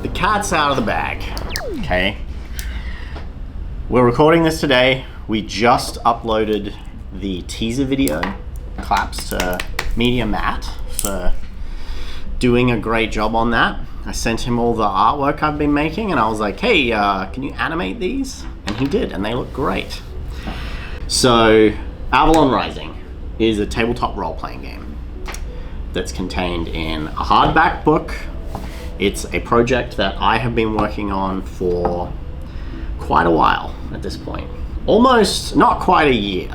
the cat's out of the bag, okay? We're recording this today. We just uploaded the teaser video. Claps to Media Matt for doing a great job on that. I sent him all the artwork I've been making and I was like, hey, can you animate these? And he did, and they look great. So, Avalon Rising is a tabletop role-playing game that's contained in a hardback book. It's a project that I have been working on for quite a while at this point. Almost, not quite a year.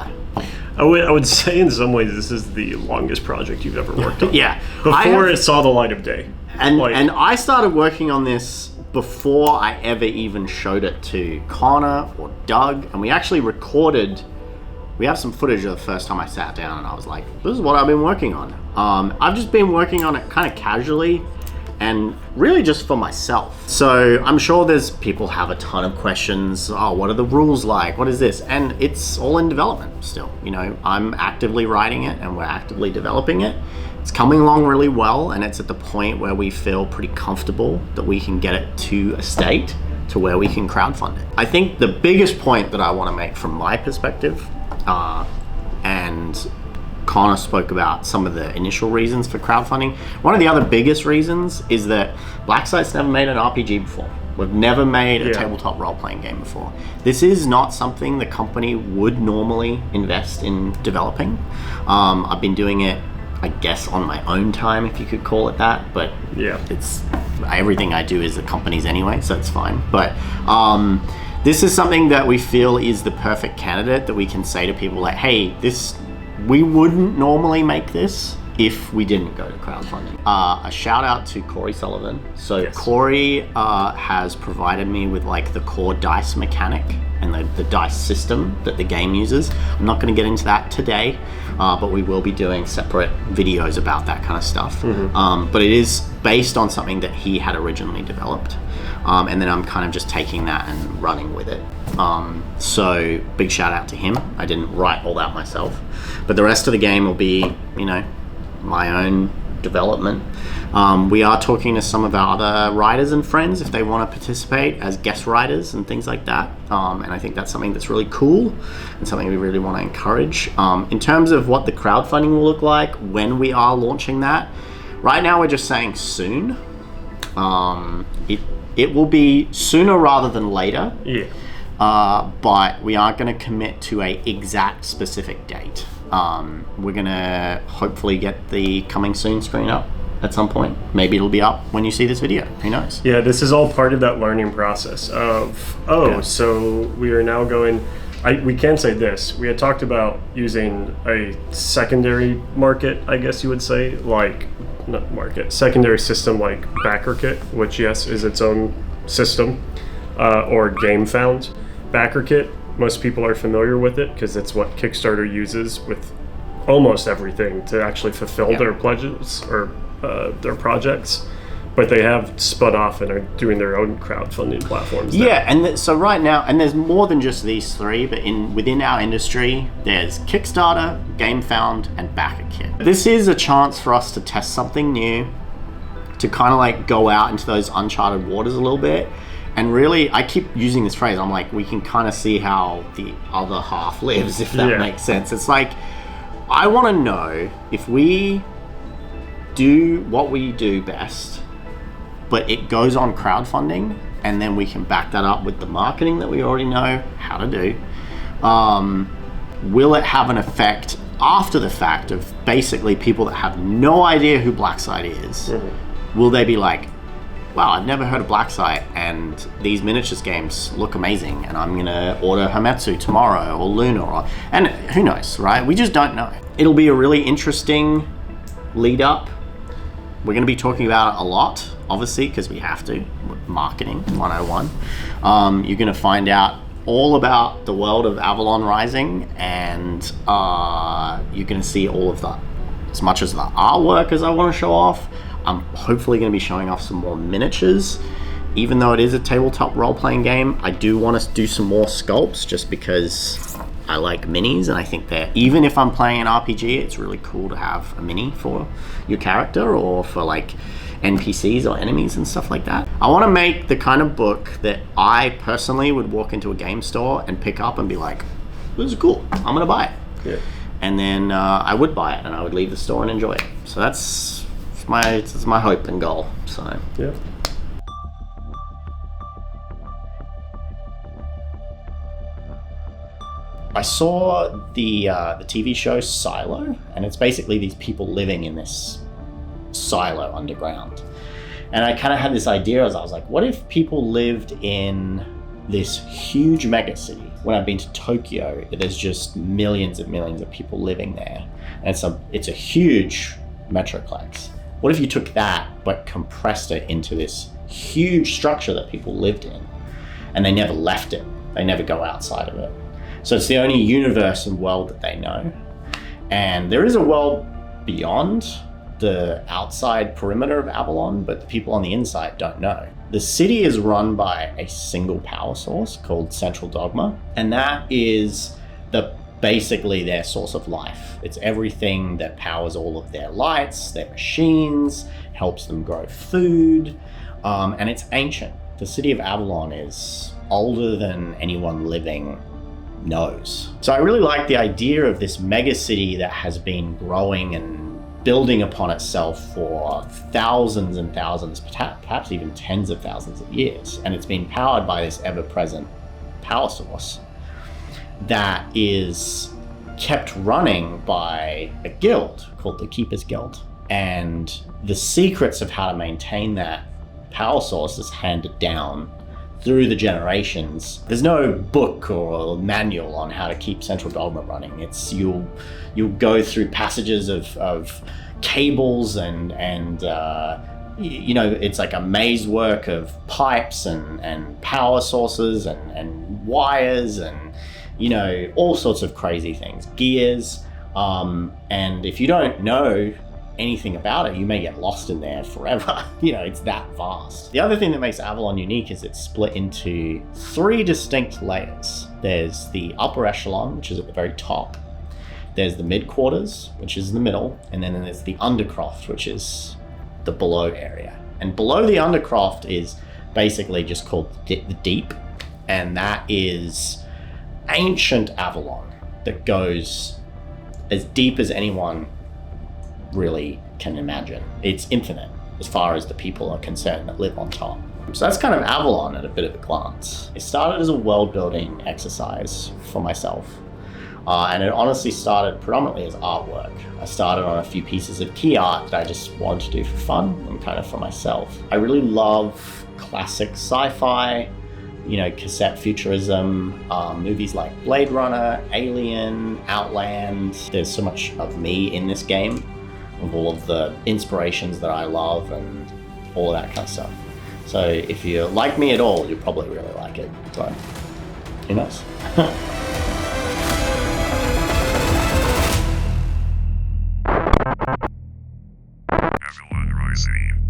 I would say in some ways this is the longest project you've ever worked on. Yeah. Before it saw the light of day. And I started working on this before I ever even showed it to Connor or Doug. And we actually recorded, we have some footage of the first time I sat down and I was like, this is what I've been working on. I've just been working on it kind of casually and really just for myself. So I'm sure there's people have a ton of questions. Oh, what are the rules like? What is this? And it's all in development still. You know, I'm actively writing it and we're actively developing it. It's coming along really well, and it's at the point where we feel pretty comfortable that we can get it to a state to where we can crowdfund it. I think the biggest point that I want to make from my perspective, and Connor spoke about some of the initial reasons for crowdfunding. One of the other biggest reasons is that Blacksite's never made an RPG before. We've never made a tabletop role-playing game before. This is not something the company would normally invest in developing. I've been doing it, I guess, on my own time, if you could call it that, but it's everything I do is the company's anyway, so it's fine. But this is something that we feel is the perfect candidate that we can say to people like, hey, we wouldn't normally make this if we didn't go to crowdfunding. A shout out to Corey Sullivan. So Corey has provided me with like the core dice mechanic and the dice system that the game uses. I'm not going to get into that today, but we will be doing separate videos about that kind of stuff. But it is based on something that he had originally developed. And then I'm kind of just taking that and running with it. So big shout out to him. I didn't write all that myself, but the rest of the game will be, you know, my own development. We are talking to some of our other writers and friends if they want to participate as guest writers and things like that. And I think that's something that's really cool and something we really want to encourage. In terms of what the crowdfunding will look like when we are launching that, right now we're just saying soon. It will be sooner rather than later. But we aren't going to commit to a exact specific date. We're going to hopefully get the coming soon screen up at some point. Maybe it'll be up when you see this video. Who knows? Yeah, this is all part of that learning process of, so we are now going, we can say this. We had talked about using a secondary market, I guess you would say, like, not market, secondary system like BackerKit, which, yes, is its own system, or GameFound. BackerKit, most people are familiar with it because it's what Kickstarter uses with almost everything to actually fulfill their pledges or their projects. But they have spun off and are doing their own crowdfunding platforms. So right now, and there's more than just these three, but within our industry, there's Kickstarter, GameFound, and BackerKit. This is a chance for us to test something new, to kind of like go out into those uncharted waters a little bit. And really, I keep using this phrase, I'm like, we can kind of see how the other half lives, if that makes sense. It's like, I want to know if we do what we do best, but it goes on crowdfunding, and then we can back that up with the marketing that we already know how to do. Will it have an effect after the fact of basically people that have no idea who Blacksite is? Will they be like, wow, I've never heard of Blacksite, and these miniatures games look amazing, and I'm gonna order Hametsu tomorrow, or Luna, and who knows, right? We just don't know. It'll be a really interesting lead up. We're gonna be talking about it a lot, obviously, because we have to. Marketing 101. You're gonna find out all about the world of Avalon Rising, and you're gonna see all of that. As much as the artwork as I wanna show off, I'm hopefully going to be showing off some more miniatures. Even though it is a tabletop role-playing game, I do want to do some more sculpts just because I like minis, and I think that even if I'm playing an RPG, it's really cool to have a mini for your character or for like NPCs or enemies and stuff like that. I want to make the kind of book that I personally would walk into a game store and pick up and be like, this is cool, I'm gonna buy it. Yeah. And then I would buy it and I would leave the store and enjoy it. So that's my hope and goal. So yeah. I saw the TV show Silo, and it's basically these people living in this silo underground. And I kind of had this idea as I was like, what if people lived in this huge megacity? When I've been to Tokyo, there's just millions of people living there. And it's a huge metroplex. What if you took that but compressed it into this huge structure that people lived in, and they never left it? They never go outside of it. So it's the only universe and world that they know. And there is a world beyond the outside perimeter of Avalon, but the people on the inside don't know. The city is run by a single power source called Central Dogma, and that is basically their source of life. It's everything that powers all of their lights, their machines, helps them grow food, and it's ancient. The city of Avalon is older than anyone living knows. So I really like the idea of this megacity that has been growing and building upon itself for thousands and thousands, perhaps even tens of thousands of years. And it's been powered by this ever-present power source that is kept running by a guild called the Keepers Guild. And the secrets of how to maintain that power source is handed down through the generations. There's no book or manual on how to keep Central Dogma running. It's you'll go through passages of cables and it's like a maze work of pipes and power sources and wires and all sorts of crazy things, gears. And if you don't know anything about it, you may get lost in there forever. It's that vast. The other thing that makes Avalon unique is it's split into 3 distinct layers. There's the upper echelon, which is at the very top. There's the mid quarters, which is in the middle, and then there's the undercroft, which is the below area. And below the undercroft is basically just called the deep, and that is ancient Avalon that goes as deep as anyone really can imagine. It's infinite as far as the people are concerned that live on top. So that's kind of Avalon at a bit of a glance. It started as a world building exercise for myself. And it honestly started predominantly as artwork. I started on a few pieces of key art that I just wanted to do for fun and kind of for myself. I really love classic sci-fi, cassette futurism, movies like Blade Runner, Alien, Outland. There's so much of me in this game, of all of the inspirations that I love and all of that kind of stuff. So if you like me at all, you'll probably really like it. So, who knows? Avalon Rising.